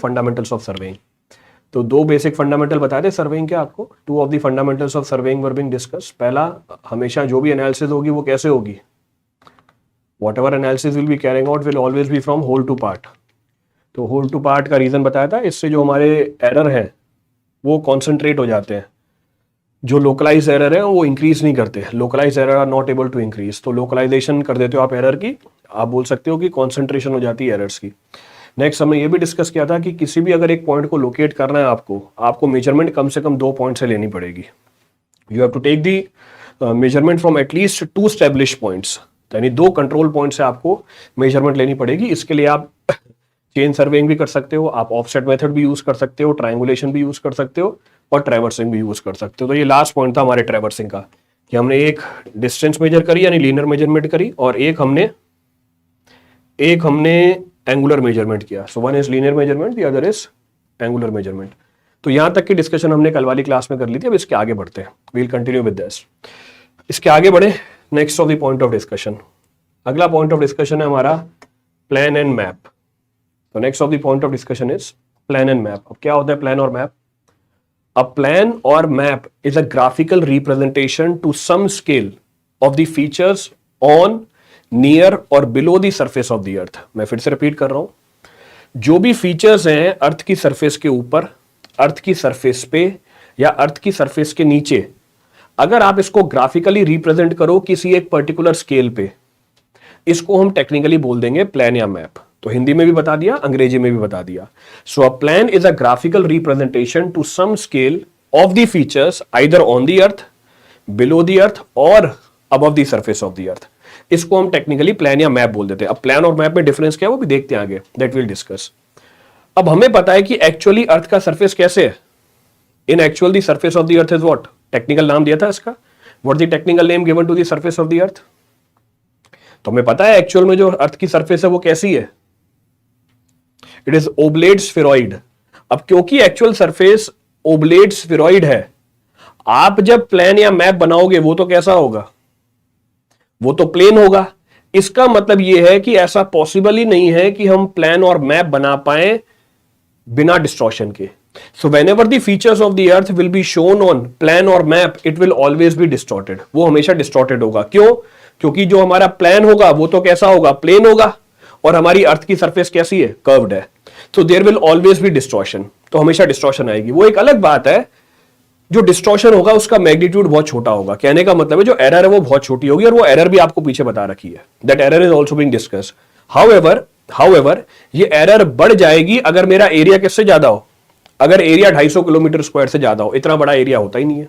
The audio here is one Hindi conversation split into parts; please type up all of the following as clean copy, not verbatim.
Fundamentals of surveying. तो दो बेसिक फंडामेंटल बताए थे सर्वेइंग के आपको। Two of the fundamentals of surveying were being discuss. पहला, हमेशा जो भी एनालिसिस होगी वो कैसे होगी, whatever analysis will be carrying out will always be from whole to part। तो whole to part का रीजन बताया था, इससे जो हमारे एरर हैं वो कॉन्सेंट्रेट हो जाते हैं, जो लोकलाइज एरर है वो इंक्रीज नहीं करते, localise error are not able to increase. तो लोकलाइजेशन कर देते हो आप एरर की, आप बोल सकते हो कि कॉन्सेंट्रेशन हो जाती है एरर्स की। नेक्स्ट हमने ये भी डिस्कस किया था कि किसी भी अगर एक पॉइंट को लोकेट करना है आपको मेजरमेंट कम से कम 2 पॉइंट से लेनी पड़ेगी। You have to take the measurement from at least 2 establish points, यानी 2 कंट्रोल पॉइंट से आपको मेजरमेंट लेनी पड़ेगी। इसके लिए आप चेन सर्वेइंग भी कर सकते हो, आप ऑफसेट मेथड भी यूज कर सकते हो, ट्रायंगुलेशन भी यूज कर सकते हो और ट्रैवर्सिंग भी यूज कर सकते हो। तो ये लास्ट पॉइंट था हमारे ट्रैवर्सिंग का कि हमने एक डिस्टेंस मेजर करी यानी लीनियर मेजरमेंट करी और एक हमने एंगुलर मेजरमेंट किया। So one is linear measurement, the other is angular measurement. तो यहां तक की डिस्कशन हमने कल वाली क्लास में कर ली थी। अब इसके आगे बढ़ते हैं, वील कंटिन्यू विद दिस। इसके आगे बढ़े, next of the point of discussion, अगला पॉइंट ऑफ डिस्कशन है हमारा प्लान एंड मैप। तो next of the point of discussion is plan and map. अब क्या होता है प्लान और मैप? अ प्लान और map is a graphical representation to some scale of the features on, near or below the surface of the earth. मैं फिर से रिपीट कर रहा हूं, जो भी फीचर्स हैं अर्थ की सरफेस के ऊपर, अर्थ की सरफेस पे या अर्थ की सरफेस के नीचे, अगर आप इसको ग्राफिकली रिप्रेजेंट करो किसी एक पर्टिकुलर स्केल पे, इसको हम टेक्निकली बोल देंगे प्लान या मैप। तो हिंदी में भी बता दिया, अंग्रेजी में भी बता दिया। So a plan is a graphical representation to some scale of the features either on the earth, below the earth or above the surface of the earth. इसको हम टेक्निकली प्लान या मैप बोल देते हैं। अब प्लान और मैप में डिफरेंस क्या है वो भी देखते हैं आगे, दैट विल डिस्कस। अब हमें पता है कि एक्चुअली अर्थ का सरफेस कैसे है। In actual the surface of the earth is what, technical नाम दिया था इसका, what the technical name given to the surface of the earth. तो हमें पता है एक्चुअल में जो अर्थ की सरफेस है वो कैसी है, इट इज ओब्लेट स्फेरॉइड। अब क्योंकि एक्चुअल सरफेस ओब्लेट स्फेरॉइड है, आप जब प्लान या मैप बनाओगे वो तो कैसा होगा, वो तो प्लेन होगा। इसका मतलब यह है कि ऐसा पॉसिबल ही नहीं है कि हम प्लान और मैप बना पाए बिना डिस्टॉर्शन के। So whenever the features of the earth will be shown on plan or map, it will always be distorted। वो हमेशा distorted होगा। क्यों? क्योंकि जो हमारा प्लान होगा वो तो कैसा होगा, प्लेन होगा, और हमारी अर्थ की सरफेस कैसी है, कर्व्ड है। So there will always be distortion। तो हमेशा डिस्टॉर्शन आएगी। वो एक अलग बात है, जो डिस्टॉर्शन होगा उसका मैग्नीट्यूड बहुत छोटा होगा। कहने का मतलब है जो एरर है वो बहुत छोटी होगी, और वो एरर भी आपको पीछे बता रखी है, that error is also being discussed. However ये एरर बढ़ जाएगी अगर मेरा एरिया किससे ज्यादा हो, अगर एरिया 250 किलोमीटर स्क्वायर से ज्यादा हो। इतना बड़ा एरिया होता ही नहीं है,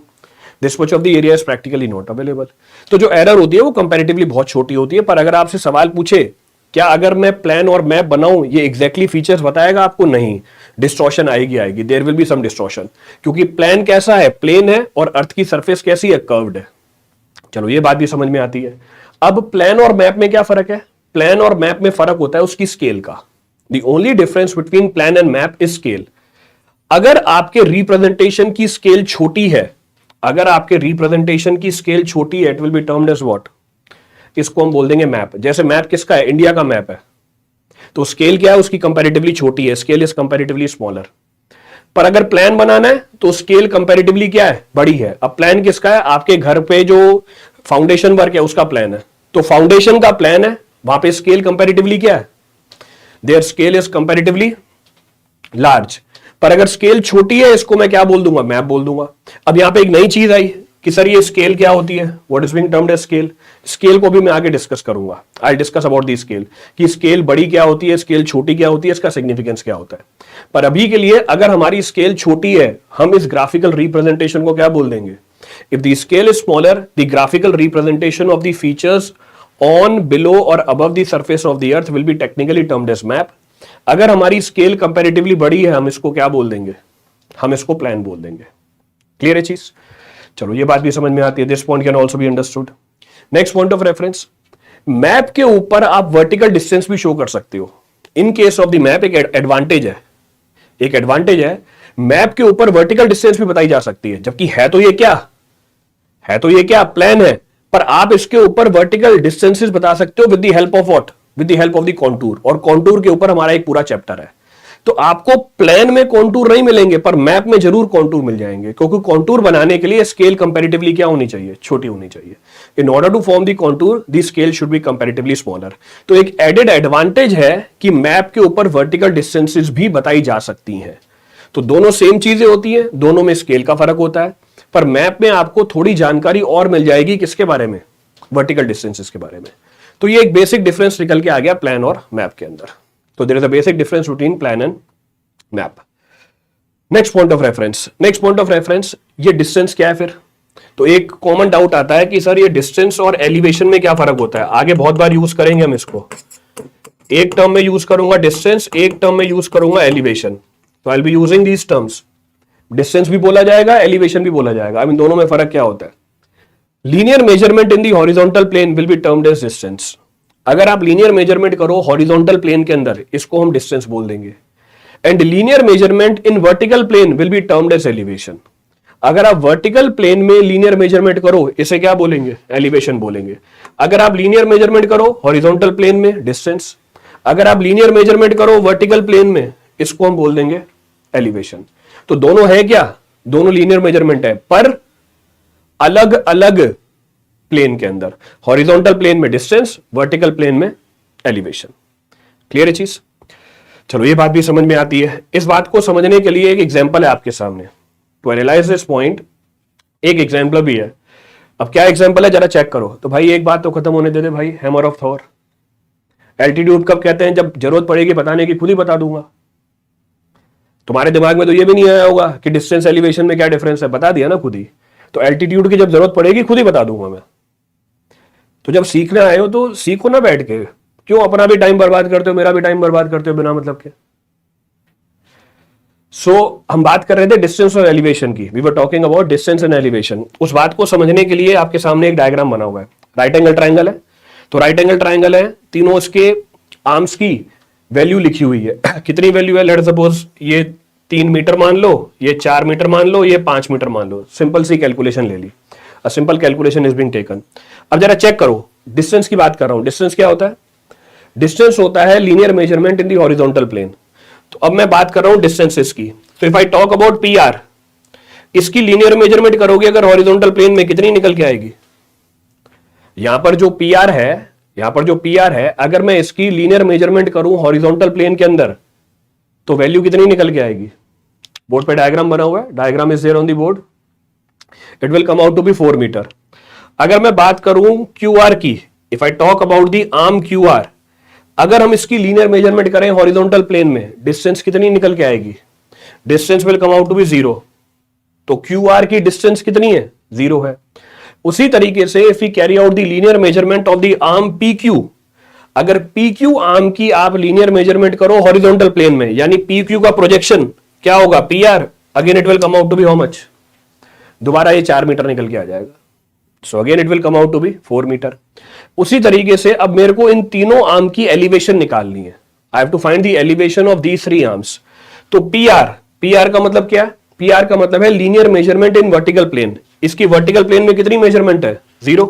this much of the area is practically not available. तो जो एरर होती है वो कंपैरेटिवली बहुत छोटी होती है। पर अगर आपसे सवाल पूछे क्या अगर मैं प्लान और मैप बनाऊं ये एग्जैक्टली फीचर्स बताएगा आपको, नहीं, डिस्टॉर्शन आएगी, there will be some distortion. क्योंकि प्लान कैसा है, प्लेन है, और अर्थ की सरफेस कैसी है, कर्व्ड है। चलो ये बात भी समझ में आती है। अब प्लान और मैप में क्या फर्क है? प्लान और मैप में फर्क होता है उसकी स्केल का। The only difference between plan and map is scale. अगर आपके रिप्रेजेंटेशन की स्केल छोटी है, अगर आपके रिप्रेजेंटेशन की स्केल छोटी है, it will be termed as what, इसको हम बोल देंगे मैप। जैसे मैप किसका है, इंडिया का मैप है, तो स्केल क्या है उसकी, कंपैरेटिवली छोटी है, स्केल इज कंपैरेटिवली स्मॉलर। पर अगर प्लान बनाना है तो स्केल कंपैरेटिवली क्या है, बड़ी है। अब प्लान किसका है, आपके घर पे जो फाउंडेशन वर्क है उसका प्लान है, तो फाउंडेशन का प्लान है, वहां पे स्केल कंपैरेटिवली क्या है, there scale is comparatively large. पर अगर स्केल छोटी है, इसको मैं क्या बोल दूंगा, मैप बोल दूंगा। अब यहां पे एक नई चीज आई कि सर ये स्केल क्या होती है, what is being termed as scale. Scale को भी मैं आगे डिस्कस करूंगा, I discuss about the scale, कि स्केल बड़ी क्या होती है, स्केल छोटी क्या होती है, इसका सिग्निफिकेंस क्या होता है। पर अभी के लिए अगर हमारी स्केल छोटी है, हम इस ग्राफिकल रिप्रेजेंटेशन को क्या बोल देंगे, if the scale is smaller, the graphical representation of the features on, below or above the surface of the earth will be technically termed as map. अगर हमारी स्केल कंपैरेटिवली बड़ी है, हम इसको क्या बोल देंगे, हम इसको प्लान बोल देंगे। क्लियर है चीज? चलो ये बात भी समझ में आती है, this point can also be understood. Next point of reference, map के ऊपर आप वर्टिकल डिस्टेंस भी शो कर सकते हो। In case of the map एक एडवांटेज है, एक एडवांटेज है, मैप के ऊपर वर्टिकल डिस्टेंस भी बताई जा सकती है। जबकि है तो ये क्या है, तो ये क्या प्लान है, पर आप इसके ऊपर वर्टिकल डिस्टेंसेस बता सकते हो with the help of what, with the help of the contour. और कॉन्टूर के ऊपर हमारा एक पूरा चैप्टर है। तो आपको प्लेन में कॉन्टूर नहीं मिलेंगे पर मैप में जरूर कॉन्टूर मिल जाएंगे, क्योंकि कॉन्टूर बनाने के लिए स्केल कंपैरेटिवली क्या होनी चाहिए, छोटी होनी चाहिए। In order to form the contour the scale should be comparatively smaller. तो एक एडेड एडवांटेज है कि मैप के ऊपर वर्टिकल डिस्टेंसेस भी बताई जा सकती हैं। तो दोनों सेम चीजें होती हैं, दोनों में स्केल का फर्क होता है, पर मैप में आपको थोड़ी जानकारी और मिल जाएगी किसके बारे में, वर्टिकल डिस्टेंसेस के बारे में। तो ये एक बेसिक डिफरेंस निकल के आ गया प्लान और मैप के अंदर। तो there is a basic difference between plan and map. Next point of reference, ये डिस्टेंस क्या है फिर। तो एक कॉमन डाउट आता है कि सर ये डिस्टेंस और एलिवेशन में क्या फर्क होता है। आगे बहुत बार यूज करेंगे हम इसको, एक टर्म में यूज करूंगा डिस्टेंस, एक टर्म में यूज करूंगा एलिवेशन। तो I will be using these terms, distance भी बोला जाएगा, एलिवेशन भी बोला जाएगा। इन दोनों में फर्क क्या होता है। Linear measurement in the horizontal plane will be termed as distance. अगर आप लीनियर मेजरमेंट करो हॉरिजॉन्टल प्लेन के अंदर, इसको हम डिस्टेंस बोल देंगे। And linear measurement in vertical plane will be termed as elevation. अगर आप वर्टिकल प्लेन में लीनियर मेजरमेंट करो, इसे क्या बोलेंगे, एलिवेशन बोलेंगे। अगर आप लीनियर मेजरमेंट करो हॉरिजॉन्टल प्लेन में, डिस्टेंस। अगर आप लीनियर मेजरमेंट करो वर्टिकल प्लेन में, इसको हम बोल देंगे एलिवेशन। तो दोनों है क्या, दोनों लीनियर मेजरमेंट है, पर अलग अलग प्लेन के अंदर। हॉरिजॉन्टल प्लेन में डिस्टेंस, वर्टिकल प्लेन में एलिवेशन। क्लियर है चीज। चलो ये बात भी समझ में आती है। इस बात को समझने के लिए एक एग्जांपल है आपके सामने, टू एनालाइज दिस पॉइंट एक एग्जांपल भी है। अब क्या एग्जांपल है जरा चेक करो। तो भाई एक बात तो खत्म होने दे दे भाई, हैमर ऑफ थॉर। एल्टीट्यूड कब कहते हैं, जब जरूरत पड़ेगी बताने की, खुद ही बता दूंगा। तुम्हारे दिमाग में तो ये भी नहीं आया होगा कि डिस्टेंस एलिवेशन में क्या डिफरेंस है, बता दिया ना खुद ही। तो एल्टीट्यूड की जब जरूरत पड़ेगी खुद ही बता दूंगा मैं। तो जब सीखने आए हो तो सीखो ना बैठ के, क्यों अपना भी टाइम बर्बाद करते हो, मेरा भी टाइम बर्बाद करते हो बिना मतलब के। हम बात कर रहे थे डिस्टेंस और एलिवेशन की। We were talking about distance and elevation. उस बात को समझने के लिए आपके सामने एक डायग्राम बना हुआ है। राइट एंगल ट्राइंगल है, तो राइट एंगल ट्राइंगल है, तीनों इसके आर्म्स की वैल्यू लिखी हुई है। कितनी वैल्यू है, लेट सपोज ये 3 मीटर मान लो, ये 4 मीटर मान लो, ये 5 मीटर मान लो। सिंपल सी कैलकुलेशन ले ली, a simple calculation is being taken. अब जरा चेक करो, डिस्टेंस की बात कर रहा हूं। डिस्टेंस क्या होता है, डिस्टेंस होता है linear measurement in the horizontal plane. तो अब मैं बात कर रहा हूं डिस्टेंसेस की। तो if I talk about P R, इसकी लीनियर मेजरमेंट करोगे अगर हॉरिजॉन्टल प्लेन में, कितनी निकल के आएगी। यहां पर जो पी आर है, अगर मैं इसकी लीनियर मेजरमेंट करूं हॉरिजॉन्टल प्लेन के अंदर, तो वैल्यू कितनी निकल के आएगी। बोर्ड पे डायग्राम बना हुआ है, diagram is there on the board. It will come out to be 4 metre. अगर मैं बात करूं क्यू आर की, if I talk about the arm Q R, अगर हम इसकी लीनियर मेजरमेंट करें हॉरिजॉन्टल प्लेन में, डिस्टेंस कितनी निकल के आएगी, distance will come out to be 0। तो क्यू आर की डिस्टेंस कितनी है, 0 है। उसी तरीके से if we carry out the linear measurement of the arm P Q, अगर पी क्यू आर्म की आप लीनियर मेजरमेंट करो हॉरिजॉन्टल प्लेन में, यानी पी क्यू का प्रोजेक्शन क्या होगा, P R, again it will come out to be how much, दोबारा ये 4 मीटर निकल के आ जाएगा। So again it will come out to be 4 metre. उसी तरीके से अब मेरे को इन तीनों आर्म की एलिवेशन निकालनी है। I have to find the elevation of these 3 arms. तो पी आर का मतलब क्या है, पी आर का मतलब है linear measurement in vertical plane. इसकी वर्टिकल प्लेन में कितनी मेजरमेंट है, 0।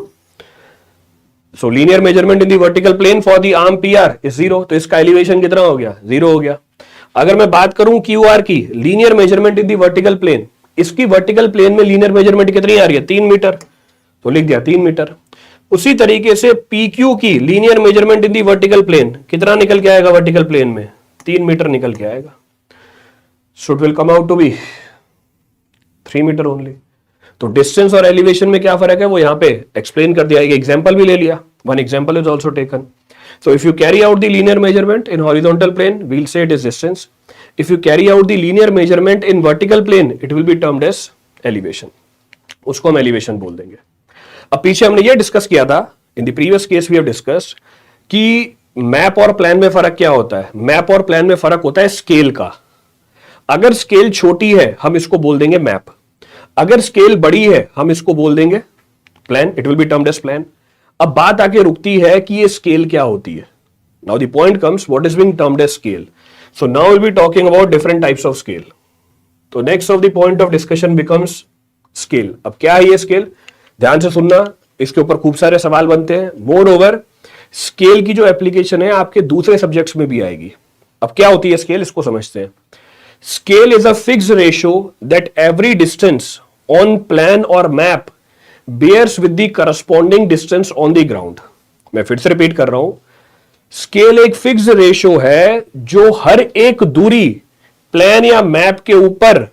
So linear measurement in the vertical plane for the arm P R is 0। तो इसका एलिवेशन कितना हो गया, 0 हो गया। अगर मैं बात करूं क्यू आर की, linear measurement in the vertical plane, इसकी वर्टिकल प्लेन में लीनियर मेजरमेंट कितनी आ रही है, 3 मीटर, तो लिख दिया 3 मीटर। उसी तरीके से पी क्यू की linear measurement in the vertical plane कितना निकल के आएगा, वर्टिकल प्लेन में 3 मीटर निकल के आएगा। So it will come out to be 3 metre only. तो डिस्टेंस और एलिवेशन में क्या फर्क है वो यहां पे एक्सप्लेन कर दिया। एक एग्जांपल भी ले लिया, one example is also taken. So if you carry out the linear measurement in horizontal plane, we will say it is distance. If you carry out the linear measurement in vertical plane, it will be termed as elevation. उसको हम एलिवेशन बोल देंगे। अब पीछे हमने ये डिस्कस किया था, in the previous case we have discussed, कि मैप और प्लान में फर्क क्या होता है। मैप और प्लान में फर्क होता है स्केल का। अगर स्केल छोटी है हम इसको बोल देंगे मैप, अगर स्केल बड़ी है हम इसको बोल देंगे plan, it will be termed as plan. अब बात आके रुकती है कि ये स्केल क्या होती है। Now the point comes, what is being termed as scale. So now will be talking about different types of scale. तो next of the point of discussion becomes scale. अब क्या है ये स्केल, ध्यान से सुनना, इसके ऊपर खूब सारे सवाल बनते हैं। मोर ओवर स्केल की जो एप्लीकेशन है आपके दूसरे सब्जेक्ट्स में भी आएगी। अब क्या होती है स्केल, इसको समझते हैं। Scale is a fixed ratio that every distance on plan और map bears with the corresponding distance on the ground. मैं फिर से रिपीट कर रहा हूं, स्केल एक फिक्स्ड रेशियो है जो हर एक दूरी प्लान या मैप के ऊपर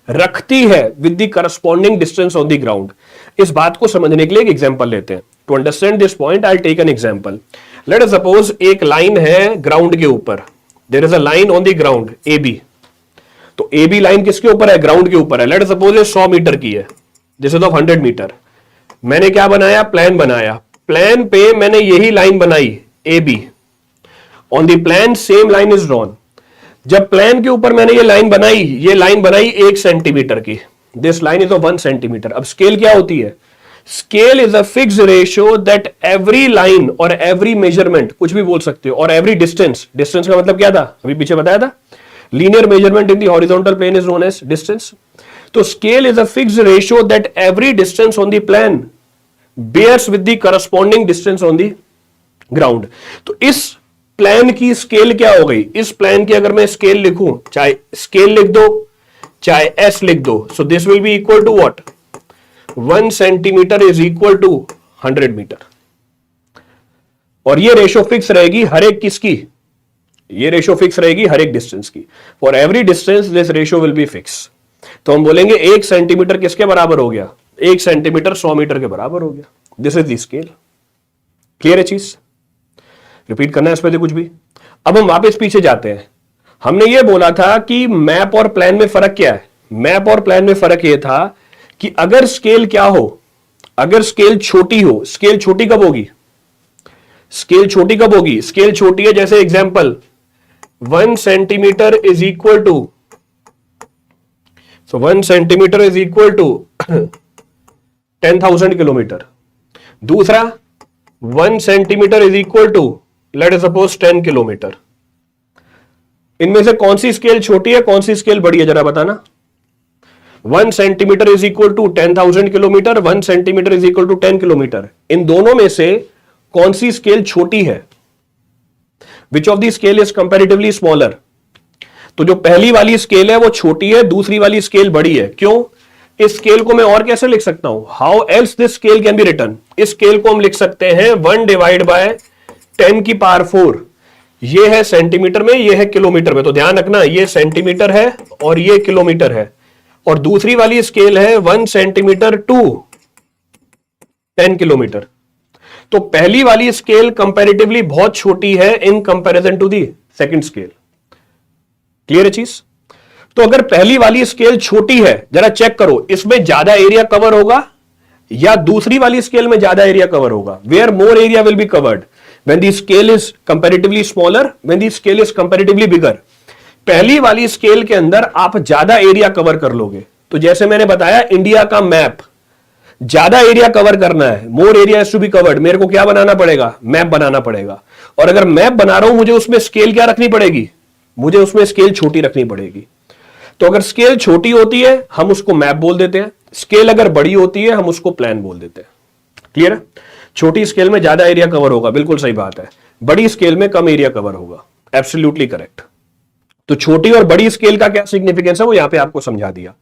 रखती है with the corresponding distance on the ground. इस बात को समझने के लिए एक एग्जांपल लेते हैं। To understand this point I take an example. Let us suppose एक लाइन है ग्राउंड के ऊपर, there is a line on the ground A B. तो ए बी लाइन किसके ऊपर है, ग्राउंड के ऊपर है। लेट अस सपोज ये 100 मीटर की है, दिस इज ऑफ 100 मीटर। मैंने क्या बनाया, प्लान बनाया। प्लान पे मैंने यही लाइन बनाई A B. On the plan same line is drawn. जब प्लान के ऊपर मैंने ये लाइन बनाई, ये लाइन बनाई 1 सेंटीमीटर की, this line is of 1 centimetre. अब स्केल क्या होती है, scale is a fixed ratio that every line और एवरी मेजरमेंट, कुछ भी बोल सकते हो, और एवरी डिस्टेंस, डिस्टेंस का मतलब क्या था, अभी पीछे बताया था, linear measurement in the horizontal plane is known as distance. तो scale is a fixed ratio that every distance on the plan bears with the corresponding distance on the ground. तो इस प्लान की स्केल क्या हो गई, इस प्लान की अगर मैं स्केल लिखूं, चाहे स्केल लिख दो चाहे एस लिख दो, so this will be equal to what, 1 centimetre is equal to 100 metre. और ये रेशो फिक्स रहेगी हर एक किसकी, ये रेशो फिक्स रहेगी हर एक डिस्टेंस की। For every distance this ratio will be fix. तो हम बोलेंगे 1 सेंटीमीटर किसके बराबर हो गया, 1 सेंटीमीटर 100 मीटर के बराबर हो गया। This is the scale. Clear है चीज, रिपीट करना है इस पे कुछ भी। अब हम वापस पीछे जाते हैं। हमने ये बोला था कि मैप और प्लान में फर्क क्या है। मैप और प्लान में फर्क यह था कि अगर स्केल क्या हो, अगर स्केल छोटी हो, स्केल छोटी कब होगी, स्केल छोटी कब होगी, स्केल छोटी है जैसे example 1 centimetre is equal to, so 1 centimetre is equal to 10,000 kilometre. दूसरा 1 centimetre is equal to let us suppose 10 kilometre. इनमें से कौन सी स्केल छोटी है, कौन सी स्केल बड़ी है, जरा बताना। 1 centimetre is equal to 10,000 kilometre, 1 centimetre is equal to 10 kilometre. इन दोनों में से कौन सी स्केल छोटी है, which of the scale is comparatively smaller. तो जो पहली वाली स्केल है वो छोटी है, दूसरी वाली स्केल बड़ी है। क्यों, इस स्केल को मैं और कैसे लिख सकता हूं, how else this scale can be written. इस स्केल को हम लिख सकते हैं 1 डिवाइड बाय 10 की पावर 4। ये है सेंटीमीटर में, ये है किलोमीटर में। तो ध्यान रखना, ये सेंटीमीटर है और ये किलोमीटर है। और दूसरी वाली स्केल है 1 सेंटीमीटर टू 10 किलोमीटर। तो पहली वाली स्केल कंपैरेटिवली बहुत छोटी है in comparison to the second scale. Clear है चीज। तो अगर पहली वाली स्केल छोटी है, जरा चेक करो, इसमें ज्यादा एरिया कवर होगा या दूसरी वाली स्केल में ज्यादा एरिया कवर होगा। Where more area will be covered when the scale is comparatively smaller, when the scale is comparatively bigger। पहली वाली स्केल के अंदर आप ज्यादा एरिया कवर कर लोगे। तो जैसे मैंने बताया, इंडिया का मैप ज्यादा एरिया कवर करना है, more area has to be covered, मेरे को क्या बनाना पड़ेगा, मैप बनाना पड़ेगा। और अगर मैप बना रहा हूं, मुझे उसमें स्केल क्या रखनी पड़ेगी, मुझे उसमें स्केल छोटी रखनी पड़ेगी। तो अगर स्केल छोटी होती है हम उसको मैप बोल देते हैं, स्केल अगर बड़ी होती है हम उसको प्लान बोल देते हैं। क्लियर है। छोटी स्केल में ज्यादा एरिया कवर होगा, बिल्कुल सही बात है। बड़ी स्केल में कम एरिया कवर होगा, एब्सोल्युटली करेक्ट। तो छोटी और बड़ी स्केल का क्या सिग्निफिकेंस है वो यहां पे आपको समझा दिया।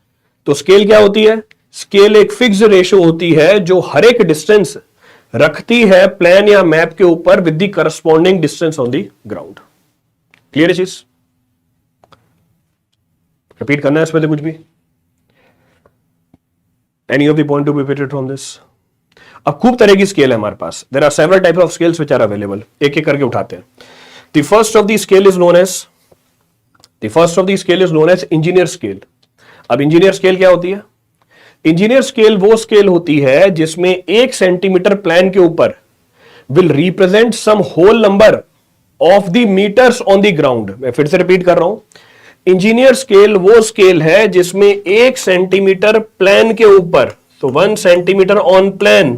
तो स्केल क्या होती है, स्केल एक फिक्स्ड रेशियो होती है जो हर एक डिस्टेंस रखती है प्लान या मैप के ऊपर with the corresponding distance on the ground. Clear है चीज, रिपीट करना है इसमें से कुछ भी, any of the point to be repeated from this. अब खूब तरह की स्केल है हमारे पास, there are several type of scales which are available. एक एक करके उठाते हैं। The first of the scale is known as engineer scale. अब इंजीनियर स्केल क्या होती है, इंजीनियर स्केल वो स्केल होती है जिसमें 1 सेंटीमीटर प्लान के ऊपर will represent some whole number of the metres on the ground. मैं फिर से रिपीट कर रहा हूं, इंजीनियर स्केल वो स्केल है जिसमें 1 सेंटीमीटर प्लान के ऊपर, so 1 centimeter on plan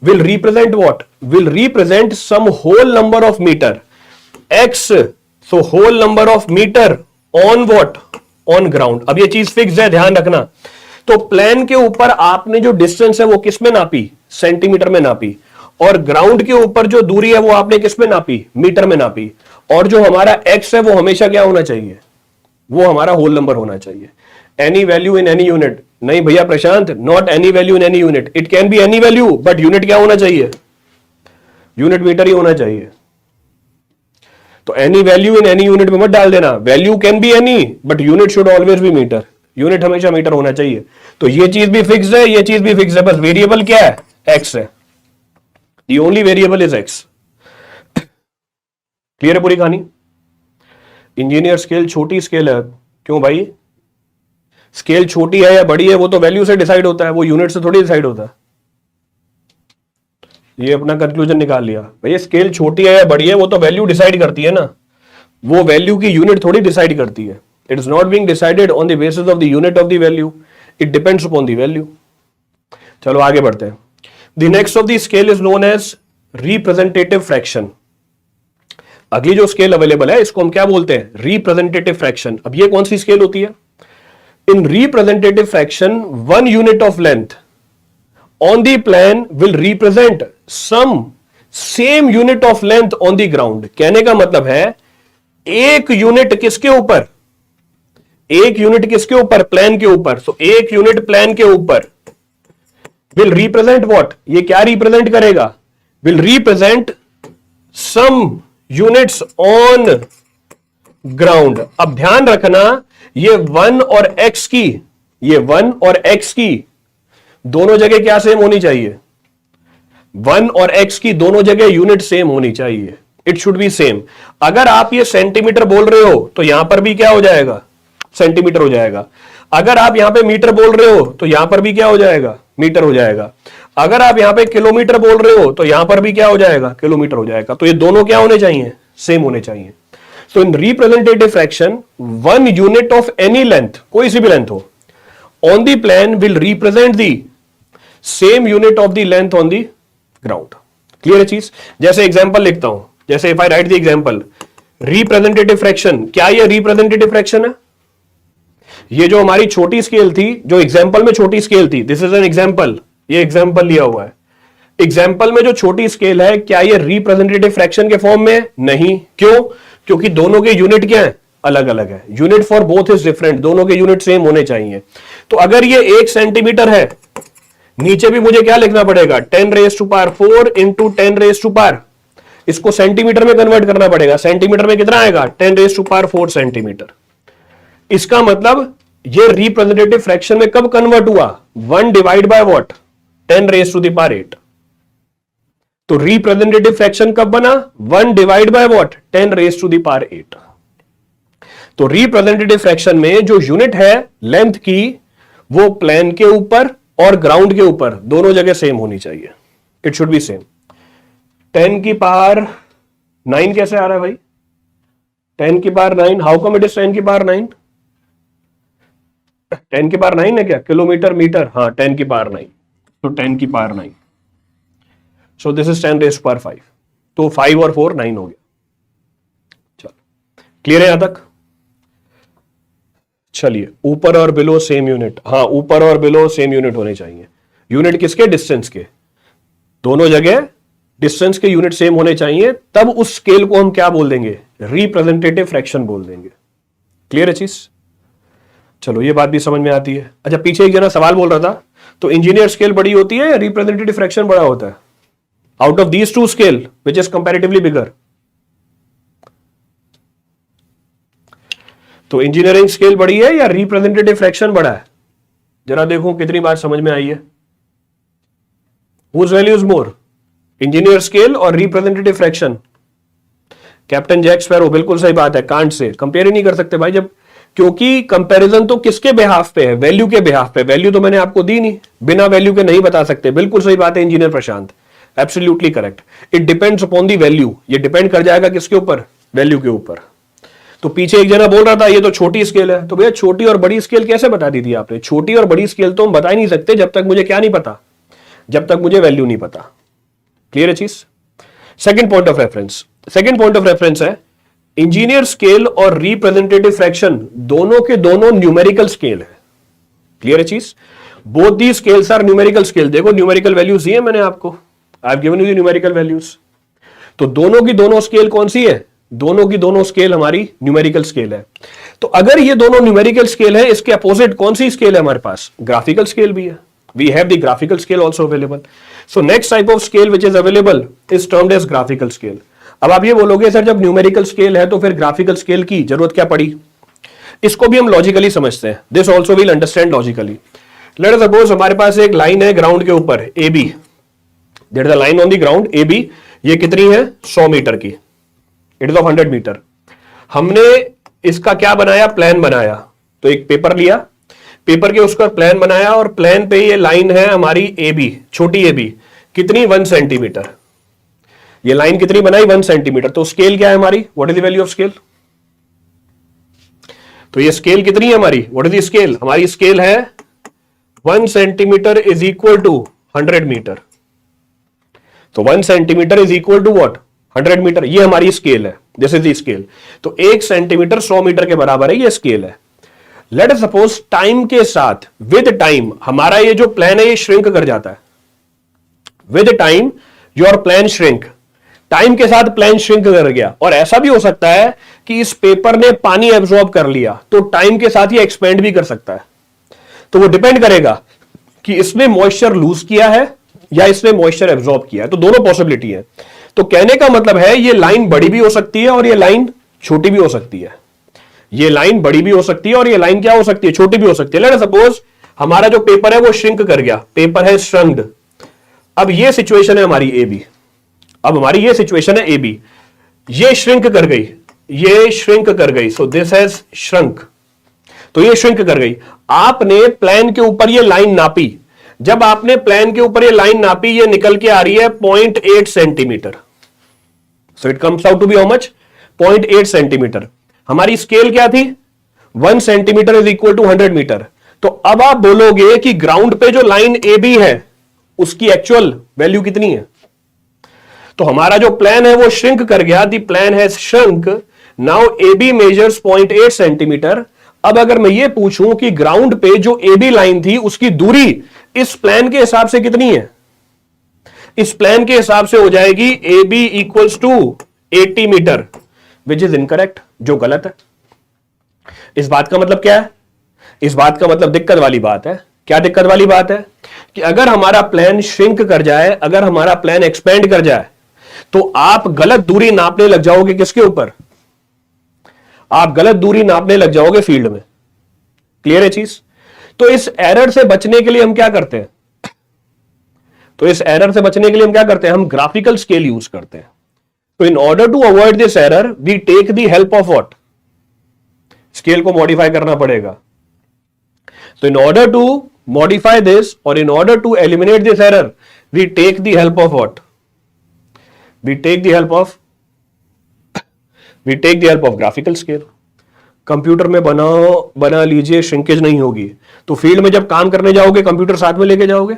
will represent what, will represent some whole number of meter x, so whole number of meter on what, on ground। अब ये चीज फिक्स है, ध्यान रखना। तो प्लान के ऊपर आपने जो डिस्टेंस है वो किस में नापी, सेंटीमीटर में नापी, और ग्राउंड के ऊपर जो दूरी है वो आपने किस में नापी, मीटर में नापी। और जो हमारा x है वो हमेशा क्या होना चाहिए, वो हमारा होल नंबर होना चाहिए। Any value in any unit, नहीं भैया Prashant, not any value in any unit, it can be any value but unit क्या होना चाहिए, यूनिट मीटर ही होना चाहिए। तो any value in any unit में मत डाल देना, value can be any but unit should always be metre, unit हमेशा मीटर होना चाहिए। तो ये चीज भी फिक्स है, ये चीज भी फिक्स है, बस वेरिएबल क्या है, एक्स है, the only variable is x. Clear है पूरी कहानी। इंजीनियर स्केल छोटी स्केल है, क्यों भाई, स्केल छोटी है या बड़ी है वो तो वैल्यू से डिसाइड होता है, वो यूनिट से थोड़ी डिसाइड होता है। ये अपना कंक्लूजन निकाल लिया, भैया स्केल छोटी है या बड़ी है वो तो वैल्यू डिसाइड करती है ना, वो वैल्यू की यूनिट थोड़ी डिसाइड करती है। It is not being decided on the basis of the unit of the value, it depends upon the value. चलो आगे बढ़ते हैं। The next of the scale is known as representative fraction. अगली जो स्केल अवेलेबल है इसको हम क्या बोलते हैं, रिप्रेजेंटेटिव फ्रैक्शन। अब ये कौन सी स्केल होती है, इन representative fraction one unit of length on the plan will represent some same unit of length on the ground। कहने का मतलब है एक यूनिट किसके ऊपर, एक यूनिट किसके ऊपर, प्लान के ऊपर। तो एक यूनिट प्लान के ऊपर will represent what, ये क्या रिप्रेजेंट करेगा, will represent some units on ground। अब ध्यान रखना ये 1 और x की, ये 1 और x की दोनों जगह क्या सेम होनी चाहिए, 1 और x की दोनों जगह यूनिट सेम होनी चाहिए, इट शुड बी सेम। अगर आप ये सेंटीमीटर बोल रहे हो तो यहां पर भी क्या हो जाएगा, सेंटीमीटर हो जाएगा। अगर आप यहां पे मीटर बोल रहे हो तो यहां पर भी क्या हो जाएगा, मीटर हो जाएगा। अगर आप यहां पे किलोमीटर बोल रहे हो तो यहां पर भी क्या हो जाएगा, किलोमीटर हो जाएगा। तो ये दोनों क्या होने चाहिए, सेम होने चाहिए। So in representative fraction one unit of any length, कोई सी भी लेंथ हो, on the plan will represent the same unit of the length on the ground. Clear है चीज। जैसे एग्जांपल लिखता हूं, जैसे if I write the example representative fraction, क्या ये रिप्रेजेंटेटिव फ्रैक्शन है, ये जो हमारी छोटी स्केल थी, जो एग्जांपल में छोटी स्केल थी, दिस इज एन एग्जांपल, ये एग्जांपल लिया हुआ है। एग्जांपल में जो छोटी स्केल है क्या ये रिप्रेजेंटेटिव फ्रैक्शन के फॉर्म में, नहीं। क्यों, क्योंकि दोनों के यूनिट क्या है, अलग अलग है, unit for both is different, दोनों के यूनिट सेम होने चाहिए। तो अगर ये 1 सेंटीमीटर है, नीचे भी मुझे क्या लिखना पड़ेगा, 10 raise to power 4 into 10 raise to power, इसको सेंटीमीटर में कन्वर्ट करना पड़ेगा। सेंटीमीटर में कितना आएगा, 10 रेज़ टू पावर 4 सेंटीमीटर। इसका मतलब ये रिप्रेजेंटेटिव फ्रैक्शन में कब कन्वर्ट हुआ, 1 divide by what, 10 raise to the power 8। तो रिप्रेजेंटेटिव फ्रैक्शन कब बना, 1 divide by what, 10 raise to the power 8। तो रिप्रेजेंटेटिव फ्रैक्शन में जो यूनिट है लेंथ की, वो प्लेन के ऊपर और ग्राउंड के ऊपर दोनों जगह सेम होनी चाहिए, इट शुड बी सेम। 10 की पावर 9 कैसे आ रहा है भाई, 10 की power 9, how come it is 10 की पावर 9, 10 की पावर 9 है क्या, किलोमीटर मीटर, हाँ 10 की पावर 9, तो 10 की power 9, so this is 10 raise to power 5, तो 5 और 4 9 हो गया। चलो क्लियर है यहां तक। चलिए ऊपर और बिलो सेम यूनिट, हाँ ऊपर और बिलो सेम यूनिट होने चाहिए। यूनिट किसके, डिस्टेंस के, दोनों जगह डिस्टेंस के यूनिट सेम होने चाहिए, तब उस स्केल को हम क्या बोल देंगे, रिप्रेजेंटेटिव फ्रैक्शन बोल देंगे। क्लियर है चीज। चलो ये बात भी समझ में आती है। अच्छा पीछे एक जना सवाल बोल रहा था, तो इंजीनियर स्केल बड़ी होती है या रिप्रेजेंटेटिव फ्रैक्शन बड़ा होता है, out of these two scale which is comparatively bigger. तो इंजीनियरिंग स्केल बड़ी है या रिप्रेजेंटेटिव फ्रैक्शन बड़ा है, जरा देखो कितनी बात समझ में आई है। Whose value is more, engineer scale और representative fraction. Captain Jack Sparrow, बिल्कुल सही बात है, कांट से कंपेयर ही नहीं कर सकते भाई, जब क्योंकि कंपैरिजन तो किसके बिहाफ पे है, वैल्यू के बिहाफ पे। वैल्यू तो मैंने आपको दी नहीं, बिना वैल्यू के नहीं बता सकते। बिल्कुल सही बात है engineer Prashant, absolutely correct. It depends upon the value, ये डिपेंड कर जाएगा किसके ऊपर, वैल्यू के ऊपर। तो पीछे एक जना बोल रहा था ये तो छोटी स्केल है, तो भैया छोटी और बड़ी स्केल कैसे बता दी थी आपने। छोटी और बड़ी स्केल तो हम बता ही नहीं सकते जब तक मुझे क्या नहीं पता, जब तक मुझे वैल्यू नहीं पता। क्लियर है चीज। Second point of reference, second point of reference है इंजीनियर स्केल और रिप्रेजेंटेटिव फ्रैक्शन दोनों के दोनों न्यूमेरिकल स्केल है। क्लियर है चीज। Both the scales are numerical scale. देखो न्यूमेरिकल वैल्यूज दिए मैंने आपको, I have given you the numerical values. तो दोनों की दोनों स्केल कौन सी है, दोनों की दोनों स्केल हमारी न्यूमेरिकल स्केल है। तो अगर ये दोनों न्यूमेरिकल स्केल है, इसके अपोजिट कौन सी स्केल है हमारे पास? ग्राफिकल स्केल भी है। We have the graphical scale also available. So next type of scale which is available is termed as graphical scale. अब आप ये बोलोगे सर जब न्यूमेरिकल स्केल है तो फिर ग्राफिकल स्केल की जरूरत क्या पड़ी? इसको भी हम लॉजिकली समझते हैं। This also will understand logically. Let us suppose हमारे पास एक लाइन है ग्राउंड के ऊपर A B, there is a line on the ground A B. ये कितनी है? 100 मीटर की, इट इज ऑफ 100 मीटर। हमने इसका क्या बनाया? प्लान बनाया। तो एक पेपर लिया, पेपर के उसका प्लान बनाया और प्लान पे ये लाइन है हमारी ए बी, छोटी ए बी, कितनी? 1 सेंटीमीटर। ये लाइन कितनी बनाई? 1 सेंटीमीटर। तो स्केल क्या है हमारी? What is the value of scale? तो ये स्केल कितनी है हमारी? What is the scale? हमारी स्केल है 1 centimetre is equal to 100 metre. तो 1 centimetre is equal to what? 100 metre. ये हमारी स्केल है, दिस इज द स्केल। तो 1 सेंटीमीटर 100 मीटर के बराबर है, ये स्केल है। लेट अस सपोज टाइम के साथ, विद टाइम हमारा ये जो प्लान है ये श्रिंक कर जाता है। With time your plan shrink, time के साथ प्लान श्रिंक कर गया। और ऐसा भी हो सकता है कि इस पेपर ने पानी एब्जॉर्ब कर लिया, तो टाइम के साथ ये एक्सपेंड भी कर सकता है। तो वो डिपेंड करेगा कि इसने मॉइस्चर लूज किया है या इसने मॉइस्चर एब्जॉर्ब किया है। तो दोनों पॉसिबिलिटी है। तो कहने का मतलब है ये लाइन बड़ी भी हो सकती है और ये लाइन छोटी भी हो सकती है। ये लाइन बड़ी भी हो सकती है और ये लाइन क्या हो सकती है? छोटी भी हो सकती है। लेट सपोज हमारा जो पेपर है वो श्रिंक कर गया, पेपर है श्रंक्ड। अब ये सिचुएशन है हमारी ए बी। अब हमारी ये सिचुएशन है ए बी, ये श्रिंक कर गई, ये श्रिंक कर गई। So this has shrunk. तो ये श्रिंक कर गई। आपने प्लान के ऊपर ये लाइन नापी। जब आपने प्लान के ऊपर ये लाइन नापी, ये निकल के आ रही है 0.8 centimetre. So it comes out to be how much? 0.8 centimetre. हमारी स्केल क्या थी? 1 centimetre is equal to 100 metre. तो अब आप बोलोगे कि ग्राउंड पे जो लाइन ए बी है उसकी एक्चुअल वैल्यू कितनी है? तो हमारा जो प्लान है वो श्रिंक कर गया, the plan has shrunk. Now A B measures 0.8 centimetre. अब अगर मैं ये पूछूं कि ग्राउंड पे जो ए बी लाइन थी उसकी दूरी इस प्लान के हिसाब से कितनी है? इस प्लान के हिसाब से हो जाएगी A B equals to 80 metre, which is incorrect, जो गलत है। इस बात का मतलब क्या है? इस बात का मतलब दिक्कत वाली बात है। क्या दिक्कत वाली बात है? कि अगर हमारा प्लान श्रिंक कर जाए, अगर हमारा प्लान एक्सपेंड कर जाए, तो आप गलत दूरी नापने लग जाओगे। किसके ऊपर? आप गलत दूरी नापने लग जाओगे फील्ड में। क्लियर है चीज? तो इस एरर से बचने के लिए हम क्या करते हैं? तो इस एरर से बचने के लिए हम क्या करते हैं? हम ग्राफिकल स्केल यूज करते हैं। तो in order to avoid this error we take the help of what? Scale को मॉडिफाई करना पड़ेगा। तो in order to modify this or in order to eliminate this error we take the help of what? We take the help of graphical scale. Computer में बना लीजिए, श्रिंकेज नहीं होगी। तो फील्ड में जब काम करने जाओगे कंप्यूटर साथ में लेके जाओगे।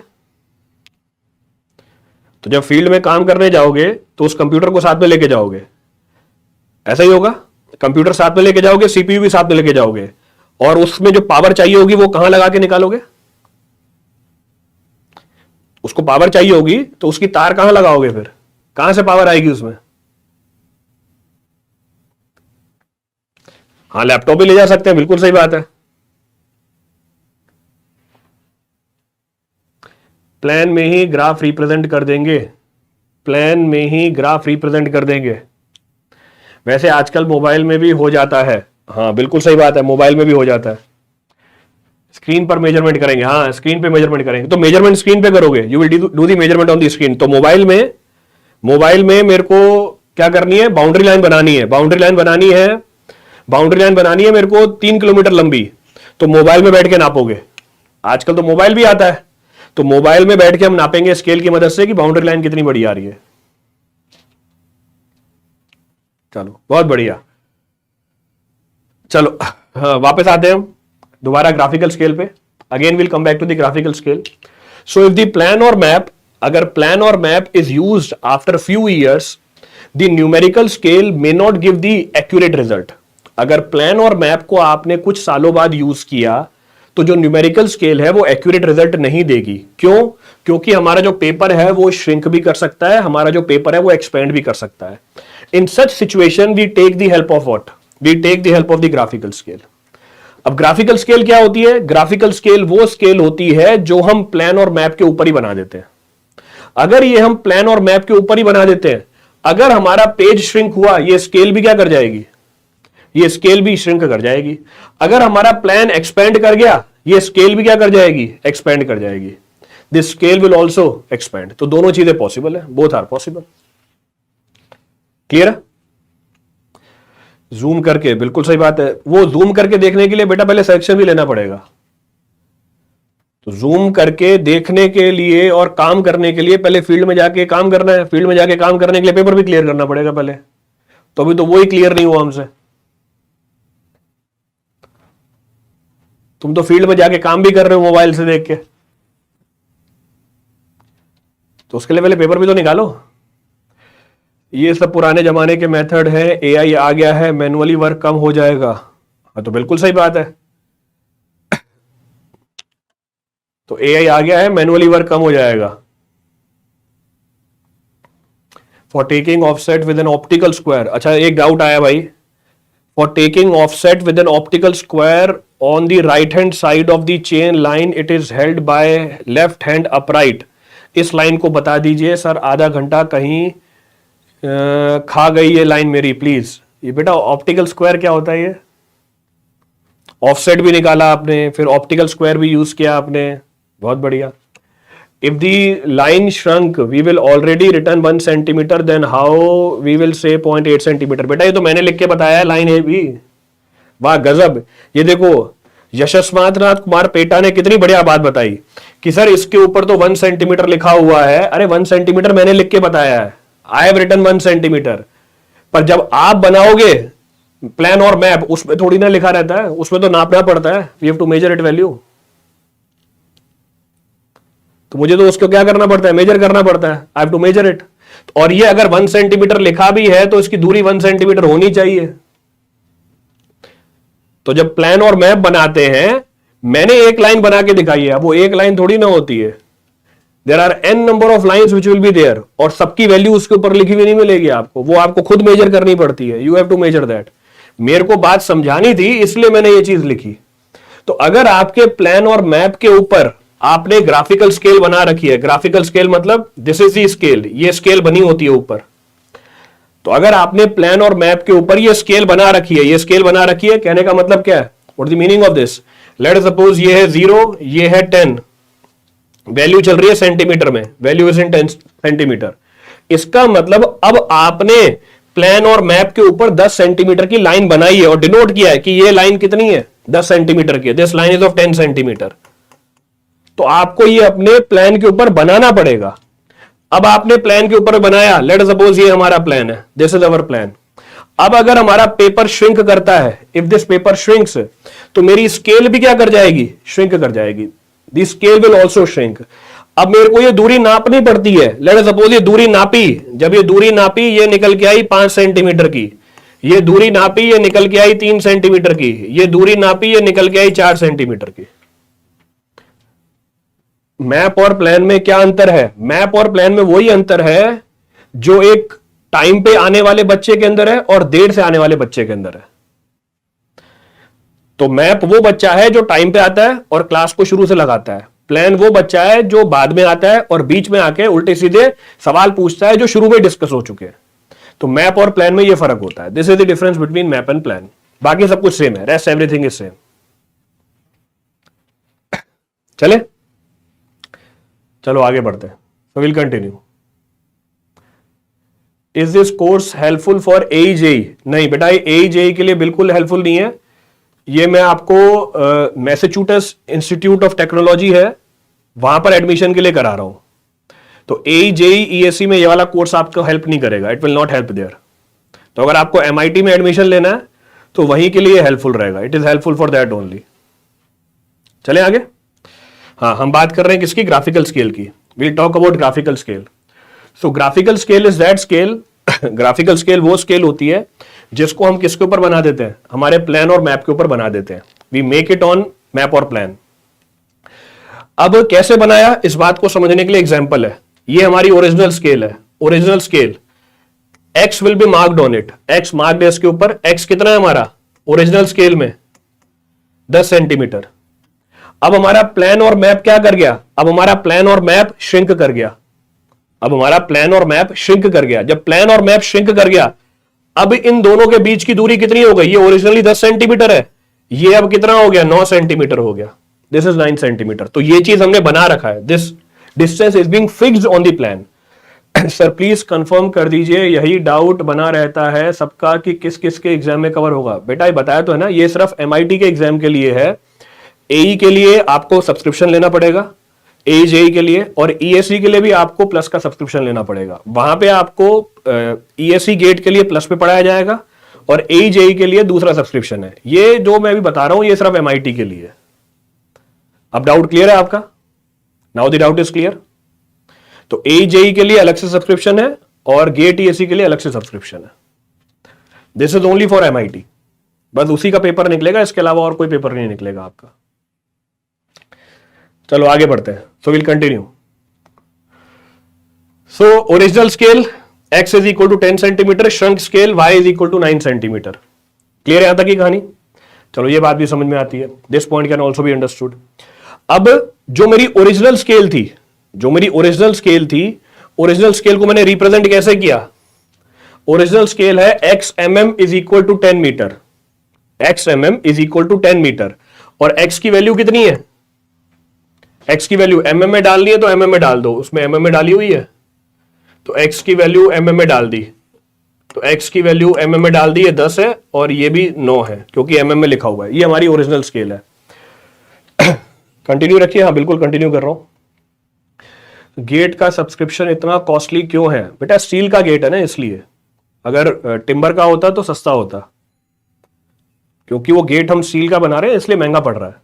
तो जब फील्ड में काम करने जाओगे तो उस कंप्यूटर को साथ में लेके जाओगे। ऐसा ही होगा, कंप्यूटर साथ में लेके जाओगे, सीपीयू भी साथ में लेके जाओगे, और उसमें जो पावर चाहिए होगी वो कहां लगा के निकालोगे? उसको पावर चाहिए होगी तो उसकी तार कहां लगाओगे? फिर कहां से पावर आएगी उसमें? हाँ, लैपटॉप भी ले जा सकते हैं, बिल्कुल सही बात है। प्लान में ही ग्राफ रिप्रेजेंट कर देंगे, प्लान में ही ग्राफ रिप्रेजेंट कर देंगे। वैसे आजकल मोबाइल में भी हो जाता है। हाँ बिल्कुल सही बात है, मोबाइल में भी हो जाता है। स्क्रीन पर मेजरमेंट करेंगे, हाँ स्क्रीन पे मेजरमेंट करेंगे। तो मेजरमेंट स्क्रीन पे करोगे, you will do the measurement on the screen. तो मोबाइल में मेरे को क्या करनी है? बाउंड्री लाइन बनानी है। बाउंड्री लाइन बनानी है मेरे को 3 किलोमीटर लंबी। तो मोबाइल में बैठ के नापोगे। आजकल तो मोबाइल भी आता है, तो मोबाइल में बैठ के हम नापेंगे स्केल की मदद से कि बाउंड्री लाइन कितनी बड़ी आ रही है। चलो बहुत बढ़िया। चलो हाँ, वापस आते हैं हम दोबारा ग्राफिकल स्केल पे। Again will come back to the graphical scale. So if the plan और मैप, अगर प्लान और map is used after few years, the numerical scale may not give the accurate result. अगर प्लान और मैप को आपने कुछ सालों बाद यूज किया तो जो न्यूमेरिकल स्केल है वो एक्यूरेट रिजल्ट नहीं देगी। क्यों? क्योंकि हमारा जो पेपर है वो श्रिंक भी कर सकता है, हमारा जो पेपर है वो एक्सपेंड भी कर सकता है। In such situation we take the help of what, we take the help of the graphical scale. अब ग्राफिकल स्केल क्या होती है? ग्राफिकल स्केल वो स्केल होती है जो हम प्लान और मैप के ऊपर ही बना देते हैं। अगर ये हम प्लान और मैप के ऊपर ही बना देते हैं, अगर हमारा पेज श्रिंक हुआ, ये स्केल भी क्या कर जाएगी? ये स्केल भी श्रिंक कर जाएगी। अगर हमारा प्लान एक्सपेंड कर गया, ये स्केल भी क्या कर जाएगी? एक्सपेंड कर जाएगी। This scale will also expand. तो दोनों चीजें पॉसिबल है, बोथ आर पॉसिबल। क्लियर है? जूम करके, बिल्कुल सही बात है। वो जूम करके देखने के लिए बेटा पहले सेक्शन भी लेना पड़ेगा। तो जूम करके देखने के लिए और काम करने के लिए पहले फील्ड में जाके काम करना है। फील्ड में जाके काम करने के लिए पेपर भी क्लियर करना पड़ेगा पहले। तो अभी तो वो ही क्लियर नहीं हुआ हमसे। तुम तो फील्ड में जाके काम भी कर रहे हो मोबाइल से देख के, तो उसके लिए पहले पेपर भी तो निकालो। ये सब पुराने जमाने के मेथड है, एआई आ गया है, मैनुअली वर्क कम हो जाएगा। हाँ, तो बिल्कुल सही बात है। तो एआई आ गया है, मैनुअली वर्क कम हो जाएगा। For taking offset with an optical square, अच्छा एक डाउट आया भाई। For taking offset with an optical square on the right hand side of the chain line, it is held by left hand upright. इस लाइन को बता दीजिए सर, आधा घंटा कहीं खा गई ये लाइन मेरी, प्लीज। ये बेटा ऑप्टिकल स्क्वायर क्या होता है? ये ऑफसेट भी निकाला आपने, फिर ऑप्टिकल स्क्वायर भी यूज किया आपने, बहुत बढ़िया। If the line shrunk we will already return 1 centimetre, then how we will say 0.8 centimetre. बेटा ये तो मैंने लिख के बताया है, लाइन है भी। वाह गजब। ये देखो यशस्मात नाथ कुमार पेटा ने कितनी बढ़िया बात बताई कि सर इसके ऊपर तो 1 सेंटीमीटर लिखा हुआ है। अरे 1 सेंटीमीटर मैंने लिख के बताया है, आई हैव रिटन 1 सेंटीमीटर। पर जब आप बनाओगे प्लान और मैप, उसमें थोड़ी ना लिखा रहता है, उसमें तो नापना पड़ता है। We have to measure it value. तो मुझे तो उसको क्या करना पड़ता है? मेजर करना पड़ता है। I have to measure it. और ये अगर 1 सेंटीमीटर लिखा भी है तो इसकी दूरी 1 सेंटीमीटर होनी चाहिए। तो जब प्लान और मैप बनाते हैं, मैंने एक लाइन बना के दिखाई है, अब वो एक लाइन थोड़ी ना होती है। There are an number of lines which will be there, और सबकी वैल्यू उसके ऊपर लिखी हुई नहीं मिलेगी आपको, वो आपको खुद मेजर करनी पड़ती है। You have to measure that. मेरे को बात समझानी थी इसलिए मैंने ये चीज लिखी। तो अगर आपके प्लान और मैप के ऊपर आपने ग्राफिकल स्केल बना रखी है, ग्राफिकल स्केल मतलब दिस इज दी स्केल, ये स्केल बनी होती है ऊपर। तो अगर आपने प्लान और मैप के ऊपर ये स्केल बना रखी है, ये स्केल बना रखी है, कहने का मतलब क्या है? What is the meaning of this? Late us suppose ये है 0, ये है 10, वैल्यू चल रही है सेंटीमीटर में, वैल्यू इज इन 10 सेंटीमीटर। इसका मतलब अब आपने प्लान और मैप के ऊपर 10 सेंटीमीटर की लाइन बनाई है और डिनोट किया है कि ये लाइन कितनी है? 10 सेंटीमीटर की है। This line is of 10 centimetre. तो आपको ये अपने प्लान के ऊपर बनाना पड़ेगा। अब आपने प्लान के ऊपर बनाया, लेट सपोज ये हमारा प्लान है, दिस इज अवर प्लान। अब अगर हमारा पेपर श्रिंक करता है, इफ दिस पेपर श्रिंक्स, तो मेरी स्केल भी क्या कर जाएगी? श्रिंक कर जाएगी। This scale will also shrink. अब मेरे को ये दूरी नापनी पड़ती है। लेट सपोज ये दूरी नापी, जब ये दूरी नापी, ये निकल के आई 5 सेंटीमीटर की। ये दूरी नापी, ये निकल के आई 3 सेंटीमीटर की। ये दूरी नापी, ये निकल के आई 4 सेंटीमीटर की। मैप और प्लान में क्या अंतर है? मैप और प्लान में वही अंतर है जो एक टाइम पे आने वाले बच्चे के अंदर है और देर से आने वाले बच्चे के अंदर है। तो मैप वो बच्चा है जो टाइम पे आता है और क्लास को शुरू से लगाता है। प्लान वो बच्चा है जो बाद में आता है और बीच में आके उल्टे सीधे सवाल पूछता है जो शुरू में डिस्कस हो चुके हैं। तो मैप और प्लान में ये फर्क होता है। This is the difference between map and plan. बाकी सब कुछ सेम है, रेस्ट एवरीथिंग इज सेम। चले, चलो आगे बढ़ते हैं। So will continue. Is this course helpful for AEJE? नहीं बेटा, ये AEJE के लिए बिल्कुल हेल्पफुल नहीं है। ये मैं आपको मैसेच्यूसेट्स इंस्टीट्यूट ऑफ टेक्नोलॉजी है, वहां पर एडमिशन के लिए करा रहा हूं। तो AEJE ESE में ये वाला कोर्स आपको हेल्प नहीं करेगा, it will not help there. तो अगर आपको MIT में एडमिशन लेना है तो वहीं के लिए हेल्पफुल रहेगा, it is helpful for that only. चले आगे। हाँ, हम बात कर रहे हैं किसकी? ग्राफिकल स्केल की। We'll talk about graphical scale. So graphical scale is that scale, graphical scale वो स्केल होती है जिसको हम किसके ऊपर बना देते हैं? हमारे प्लान और मैप के ऊपर बना देते हैं। We make it on map और प्लान। अब कैसे बनाया, इस बात को समझने के लिए एग्जांपल है। ये हमारी ओरिजिनल स्केल है। Original scale x will be marked on it, x marked है इसके ऊपर। एक्स कितना है हमारा ओरिजिनल स्केल में 10 सेंटीमीटर। अब हमारा प्लान और मैप क्या कर गया, अब हमारा प्लान और मैप श्रिंक कर गया, अब हमारा प्लान और मैप श्रिंक कर गया। जब प्लान और मैप श्रिंक कर गया, अब इन दोनों के बीच की दूरी कितनी हो गई, ये ओरिजिनली 10 सेंटीमीटर है, ये अब कितना हो गया 9 सेंटीमीटर हो गया, दिस इज 9 सेंटीमीटर। तो ये चीज हमने बना रखा है, this distance is being fixed on the plan. Sir please confirm कर दीजिए, यही डाउट बना रहता है सबका कि किस किस के एग्जाम में कवर होगा। बेटा ये बताया तो है ना, ये सिर्फ MIT के एग्जाम के लिए है। AE के लिए आपको सब्सक्रिप्शन लेना पड़ेगा, AE के लिए, और ESE के लिए भी आपको प्लस का सब्सक्रिप्शन लेना पड़ेगा। वहां पे आपको ESE गेट के लिए प्लस पे पढ़ाया जाएगा और AE के लिए दूसरा सब्सक्रिप्शन है। ये जो मैं अभी बता रहा हूं ये सिर्फ MIT के लिए है। अब डाउट क्लियर है आपका? Now the doubt is clear. तो AE के लिए अलग से सब्सक्रिप्शन है और गेट ESE के लिए अलग से सब्सक्रिप्शन है। This is only for MIT, बस उसी का पेपर निकलेगा, इसके अलावा और कोई पेपर नहीं निकलेगा आपका। चलो आगे बढ़ते हैं। So will continue. So original scale x is equal to 10 centimetre, shrunk scale y is equal to 9 centimetre. Clear है यहां तक की कहानी? चलो ये बात भी समझ में आती है, this point can also be understood. अब जो मेरी ओरिजिनल स्केल थी, ओरिजिनल स्केल को मैंने रिप्रेजेंट कैसे किया? ओरिजिनल स्केल है x mm is equal to 10 metre, x mm is equal to 10 metre, और x की वैल्यू कितनी है? x की वैल्यू mm में डालनी है तो mm में डाल दो, उसमें mm में डाली हुई है तो x की वैल्यू mm में डाल दी, तो x की वैल्यू mm में डाल दी है 10 है, और ये भी 9 है क्योंकि mm में लिखा हुआ है। ये हमारी ओरिजिनल स्केल है। कंटिन्यू रखिए। हाँ बिल्कुल कंटिन्यू कर रहा हूं। गेट का सब्सक्रिप्शन इतना कॉस्टली क्यों है? बेटा स्टील का गेट है ना, इसलिए। अगर टिम्बर का होता तो सस्ता होता, क्योंकि वो गेट हम स्टील का बना रहे हैं इसलिए महंगा पड़ रहा है।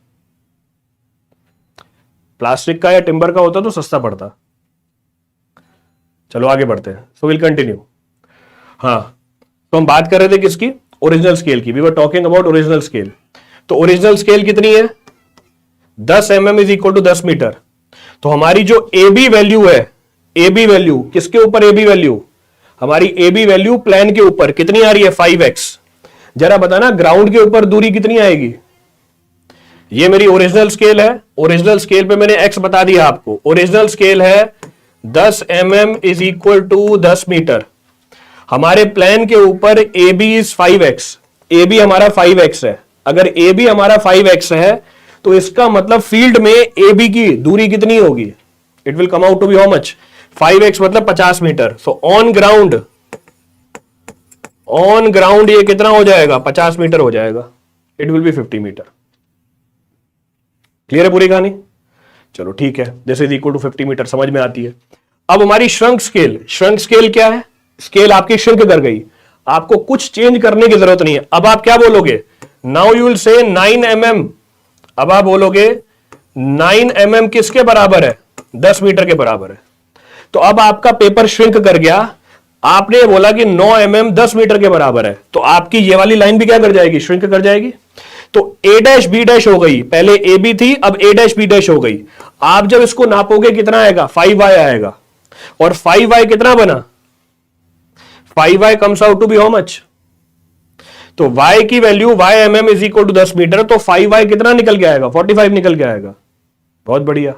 प्लास्टिक का या टिम्बर का होता तो सस्ता पड़ता। चलो आगे बढ़ते हैं। So will continue. हाँ तो हम बात कर रहे थे किसकी? ओरिजिनल स्केल की। We were talking about original scale. तो ओरिजिनल स्केल कितनी है? 10 mm is equal to 10 metre. तो हमारी जो AB वैल्यू है, AB वैल्यू किसके ऊपर? AB वैल्यू हमारी AB वैल्यू प्लान के ऊपर कितनी आ रही है? 5x। जरा बताना ग्राउंड के ऊपर दूरी कितनी आएगी? ये मेरी ओरिजिनल स्केल है। ओरिजिनल स्केल पे मैंने x बता दिया आपको। ओरिजिनल स्केल है 10 mm is equal to 10 metre. हमारे प्लान के ऊपर AB इज 5x, AB हमारा 5x है। अगर AB हमारा 5x है तो इसका मतलब फील्ड में AB की दूरी कितनी होगी? It will come out to be how much? 5x मतलब 50 मीटर। सो ऑन ग्राउंड ये कितना हो जाएगा? 50 मीटर हो जाएगा। It will be 50 metre. Clear है पूरी कहानी? चलो ठीक है, this is equal to 50 metre, समझ में आती है। अब हमारी श्रंक स्केल क्या है? स्केल आपकी श्रिंक कर गई, आपको कुछ चेंज करने की जरूरत नहीं है। अब आप क्या बोलोगे? Now you will say 9 mm। अब आप बोलोगे 9 mm किसके बराबर है? 10 मीटर के बराबर है। तो अब आपका पेपर श्रिंक कर गया, आपने बोला कि 9 mm 10 मीटर के बराबर है, तो आपकी ये वाली लाइन भी क्या कर जाएगी? श्रिंक कर जाएगी। तो A' B' हो गई, पहले AB थी अब A' B' हो गई। आप जब इसको नापोगे कितना आएगा? 5y आएगा। और 5y कितना बना? 5y comes out to be how much? तो y की value y mm is equal to 10 metre, तो 5y कितना निकल के आएगा? 45 निकल के आएगा। बहुत बढ़िया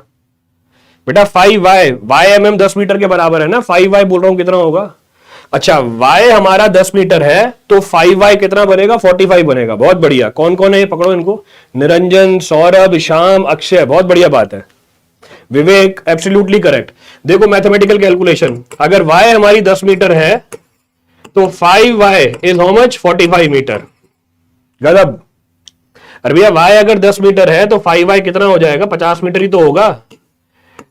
बेटा। 5y y mm 10 मीटर के बराबर है ना, 5y बोल रहा हूं कितना होगा? अच्छा y हमारा 10 मीटर है तो 5y कितना बनेगा? 45 बनेगा। बहुत बढ़िया। कौन कौन है? पकड़ो इनको। निरंजन, सौरभ, श्याम, अक्षय। बहुत बढ़िया बात है। विवेक एब्सोल्युटली करेक्ट। देखो मैथमेटिकल कैलकुलेशन, अगर y हमारी 10 मीटर है तो 5y is how much? 45 metre. गलत। अरे भैया y अगर 10 मीटर है तो 5y कितना हो जाएगा? 50 मीटर ही तो होगा।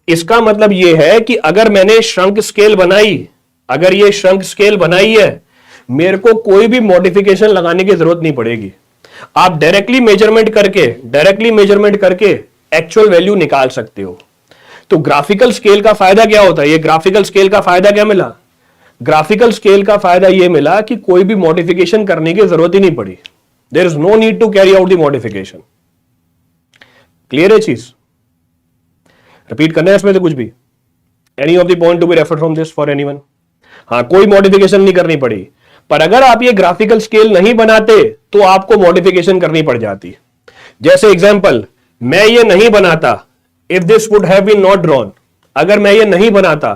इसका मतलब यह है कि अगर मैंने श्रंक स्केल बनाई, अगर ये श्रंक स्केल बनाई है, मेरे को कोई भी मॉडिफिकेशन लगाने की जरूरत नहीं पड़ेगी। आप डायरेक्टली मेजरमेंट करके एक्चुअल वैल्यू निकाल सकते हो। तो ग्राफिकल स्केल का फायदा क्या होता है? ये ग्राफिकल स्केल का फायदा क्या मिला? ग्राफिकल स्केल का फायदा यह मिला कि कोई भी मॉडिफिकेशन करने की जरूरत ही नहीं पड़ी। There is no need to carry out the modification. Clear है चीज? रिपीट करना है इसमें से कुछ भी? Any of the point to be referred from this for anyone? हाँ, कोई मॉडिफिकेशन नहीं करनी पड़ी। पर अगर आप ये ग्राफिकल स्केल नहीं बनाते तो आपको मॉडिफिकेशन करनी पड़ जाती। जैसे एग्जांपल, मैं ये नहीं बनाता, if this would have been not drawn, अगर मैं ये नहीं बनाता,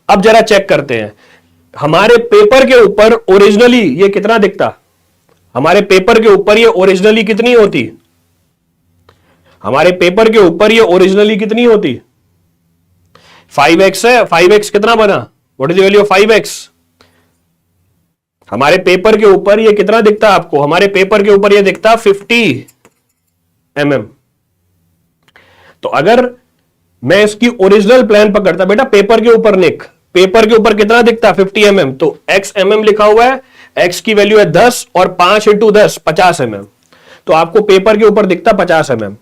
अब जरा चेक करते हैं हमारे पेपर के ऊपर ओरिजिनली ये कितना दिखता, हमारे पेपर के ऊपर ये ओरिजिनली कितनी होती, हमारे पेपर के ऊपर ये ओरिजिनली कितनी होती, 5x है, 5x कितना बना, what is the value of 5x, हमारे पेपर के ऊपर ये कितना दिखता आपको, हमारे पेपर के ऊपर ये दिखता 50 mm। तो अगर मैं इसकी ओरिजिनल प्लान पकड़ता, बेटा पेपर के ऊपर निक, पेपर के ऊपर कितना दिखता 50 mm, तो x mm लिखा हुआ है, x की वैल्यू है 10 और 5 इंटू 10 50 mm, तो आपको पेपर के ऊपर दिखता 50 mm।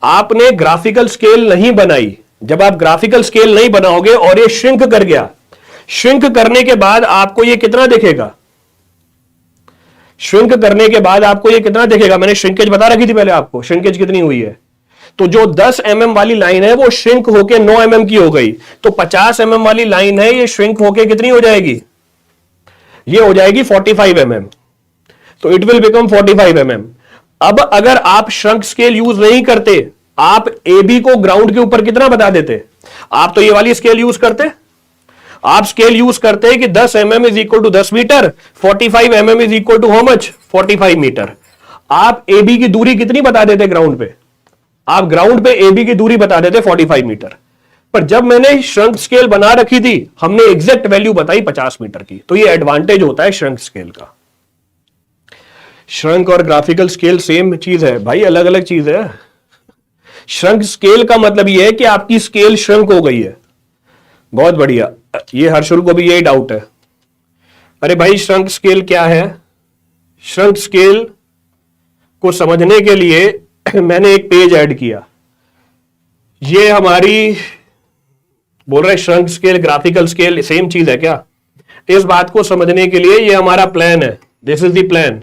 आपने ग्राफिकल स्केल नहीं बनाई, जब आप ग्राफिकल स्केल नहीं बनाओगे और ये श्रिंक कर गया, श्रिंक करने के बाद आपको ये कितना दिखेगा, श्रिंक करने के बाद आपको ये कितना दिखेगा, मैंने श्रिंकेज बता रखी थी पहले आपको, श्रिंकेज कितनी हुई है, तो जो 10 mm वाली लाइन है वो श्रिंक होके 9 mm की हो गई, तो 50 mm वाली लाइन है ये श्रिंक होके कितनी हो जाएगी, ये हो जाएगी 45 mm, तो इट विल बिकम 45 mm। अब अगर आप श्रंक स्केल यूज नहीं करते, आप ए बी को ग्राउंड के ऊपर कितना बता देते, आप तो ये वाली स्केल यूज करते, आप स्केल यूज करते हैं कि 10 mm इज इक्वल टू 10 मीटर, 45 mm is equal to how much, 45 metre. आप ए बी की दूरी कितनी बता देते ग्राउंड पे, आप ग्राउंड पे ए बी की दूरी बता देते 45 मीटर। पर जब मैंने श्रंक स्केल बना रखी थी, हमने एग्जैक्ट वैल्यू बताई 50 मीटर की, तो ये एडवांटेज होता है श्रंक स्केल का। श्रंक और ग्राफिकल स्केल सेम चीज है भाई, अलग अलग चीज है। श्रंक स्केल का मतलब यह है कि आपकी स्केल श्रंक हो गई है। बहुत बढ़िया, ये हर्षुल को भी यही डाउट है, अरे भाई श्रंक स्केल क्या है। श्रंक स्केल को समझने के लिए मैंने एक पेज ऐड किया, ये हमारी बोल रहे shrunk scale graphical scale same चीज है क्या, इस बात को समझने के लिए ये हमारा प्लान है, दिस इज द प्लान।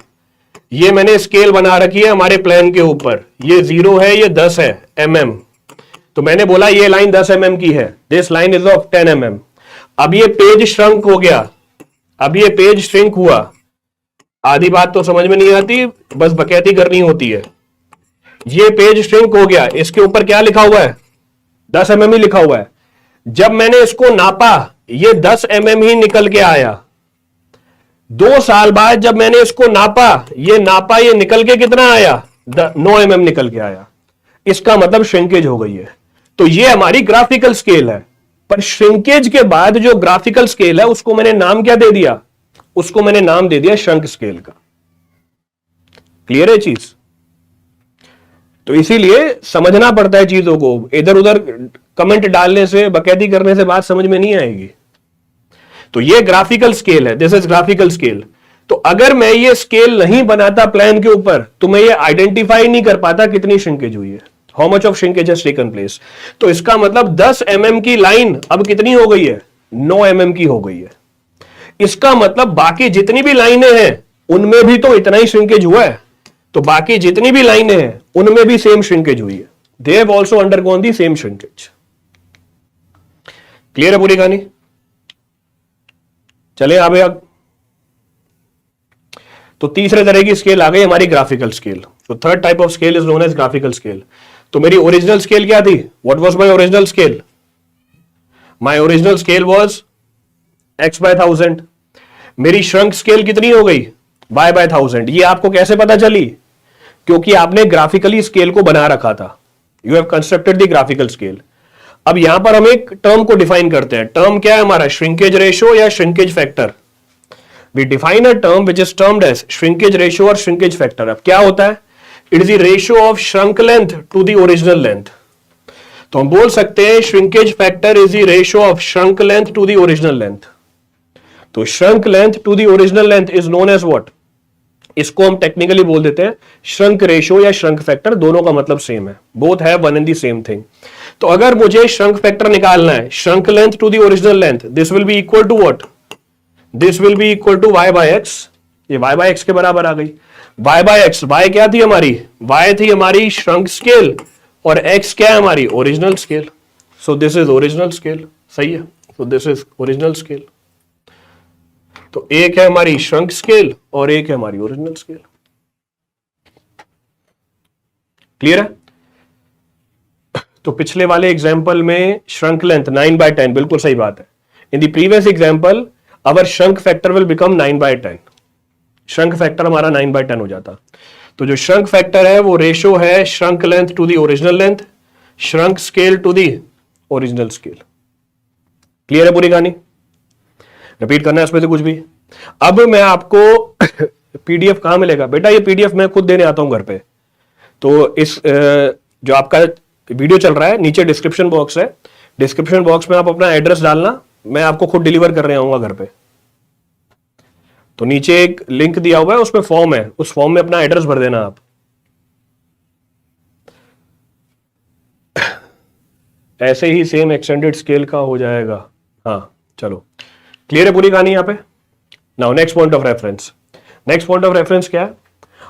ये मैंने स्केल बना रखी है हमारे प्लान के ऊपर, ये 0 है, ये 10 है mm, तो मैंने बोला ये लाइन 10 mm की है, this line is of 10 mm। अब ये पेज श्रंक हो गया, अब ये पेज श्रिंक हुआ, आधी बात तो समझ में नहीं आती, बस बकैती करनी होती है। ये पेज श्रिंक हो गया, इसके ऊपर क्या लिखा हुआ है, 10 mm ही लिखा हुआ है। जब मैंने इसको नापा, ये 10 mm ही निकल के आया। 2 साल बाद जब मैंने इसको नापा, ये निकल के कितना आया, 9 mm निकल के आया। इसका मतलब श्रिंकेज हो गई है। तो ये हमारी ग्राफिकल स्केल है। पर श्रिंकेज के बाद जो ग्राफिकल स्केल है उसको मैंने नाम क्या दे दिया, उसको मैंने नाम दे दिया श्रंक स्केल का। क्लियर है चीज। तो इसीलिए समझना पड़ता है चीजों को, इधर उधर कमेंट डालने से, बकैती करने से बात समझ में नहीं आएगी। तो ये ग्राफिकल स्केल है, दिस इज ग्राफिकल स्केल। तो अगर मैं ये स्केल नहीं बनाता प्लान के ऊपर, तो मैं ये आइडेंटिफाई नहीं कर पाता कितनी श्रिंकेज हुई है, how much of shrinkage has taken place. तो इसका मतलब 10 mm की लाइन अब कितनी हो गई है, 9 mm की हो गई है। इसका मतलब बाकी जितनी भी लाइनें हैं उनमें भी तो इतना ही श्रिंकेज हुआ है, तो बाकी जितनी भी लाइनें हैं उनमें भी सेम श्रिंकेज हुई है, they have also undergone the same shrinkage. Clear है पूरी कहानी। चले आगे। तो तीसरे तरह की स्केल आ गई हमारी ग्राफिकल स्केल। तो third type of scale is known as graphical scale. तो मेरी ओरिजिनल स्केल क्या थी, what was my original scale, my original scale was x/1000। मेरी श्रंक स्केल कितनी हो गई, y/1000। ये आपको कैसे पता चली, क्योंकि आपने ग्राफिकली स्केल को बना रखा था, you have constructed the graphical scale. अब यहां पर हम एक टर्म को डिफाइन करते हैं। टर्म क्या है हमारा, श्रिंकेज रेशियो या shrinkage factor. We define a term which is termed as shrinkage ratio or shrinkage factor. अब क्या होता है, it is the ratio of shrunk length to the original length. तो हम बोल सकते हैं shrinkage factor is the ratio of shrunk length to the original length. तो shrunk length to the original length is known as what, इसको हम टेक्निकली बोल देते हैं श्रंक रेशियो या श्रंक फैक्टर। दोनों का मतलब सेम है, both have one and the same thing. तो अगर मुझे श्रंक फैक्टर निकालना है, shrunk length to the original length, this will be equal to what, this will be equal to y/x। ये y/x के बराबर आ गई। y/x, y क्या थी हमारी, y थी हमारी श्रंक स्केल और x क्या है हमारी original scale. So this is original scale, सही है। सो दिस इज ओरिजिनल स्केल। तो एक है हमारी श्रंक स्केल और एक है हमारी ओरिजिनल स्केल। क्लियर है? तो पिछले वाले एग्जाम्पल में श्रंक लेंथ 9/10, बिल्कुल सही बात है। इन the previous example our shrunk factor will become 9/10, shrunk factor हमारा 9/10 हो जाता। तो जो श्रंक फैक्टर है वो रेशो है shrunk length to the original length, shrunk scale to the original scale. Clear है पूरी कहानी? रिपीट करना है इसमें से कुछ भी? अब मैं आपको पीडीएफ कहां मिलेगा बेटा? ये पीडीएफ मैं खुद देने आता हूं घर पे। तो इस जो आपका वीडियो चल रहा है नीचे डिस्क्रिप्शन बॉक्स है, डिस्क्रिप्शन बॉक्स में आप अपना एड्रेस डालना, मैं आपको खुद डिलीवर करने आऊंगा घर पे। तो नीचे एक लिंक दिया हुआ है, उसमें फॉर्म है, उस फॉर्म में अपना एड्रेस भर देना आप। ऐसे ही सेम एक्सटेंडेड स्केल का हो जाएगा। हाँ चलो, क्लियर है पूरी कहानी यहां पे? Now next point of reference. Next point of reference क्या है?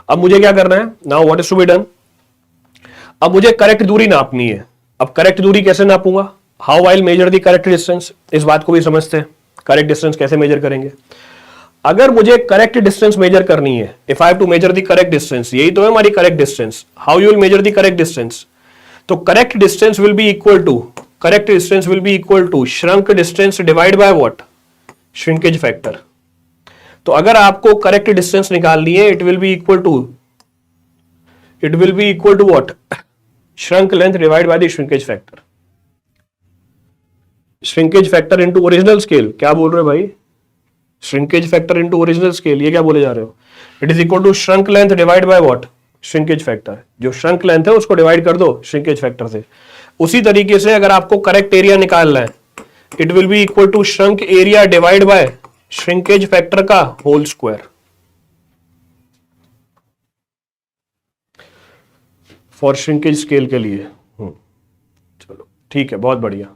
अब मुझे क्या करना है? Now what is to be done? अब मुझे करेक्ट दूरी नापनी है। अब करेक्ट दूरी कैसे नापूंगा? How I will measure the correct distance? इस बात को भी समझते हैं, करेक्ट डिस्टेंस कैसे मेजर करेंगे। अगर मुझे करेक्ट डिस्टेंस मेजर करनी है, if I have to measure the correct distance, यही तो है हमारी correct distance. How you will measure the correct distance? तो correct distance will be equal to shrunk distance divide by what? Shrinkage factor. तो अगर आपको करेक्ट डिस्टेंस निकालनी है, it will be equal to what? Shrunk length divide by the shrinkage factor. Shrinkage factor into original scale. क्या बोल रहे हो भाई? Shrinkage factor into original scale, ये क्या बोले जा रहे हो? It is equal to shrunk length divide by what? Shrinkage factor. जो श्रंक लेंथ है उसको डिवाइड कर दो श्रिंकेज फैक्टर से। उसी तरीके से अगर आपको करेक्ट एरिया निकालना है, it will be equal to shrunk area divide by shrinkage factor का whole square. For shrinkage scale के लिए। चलो ठीक है, बहुत बढ़िया।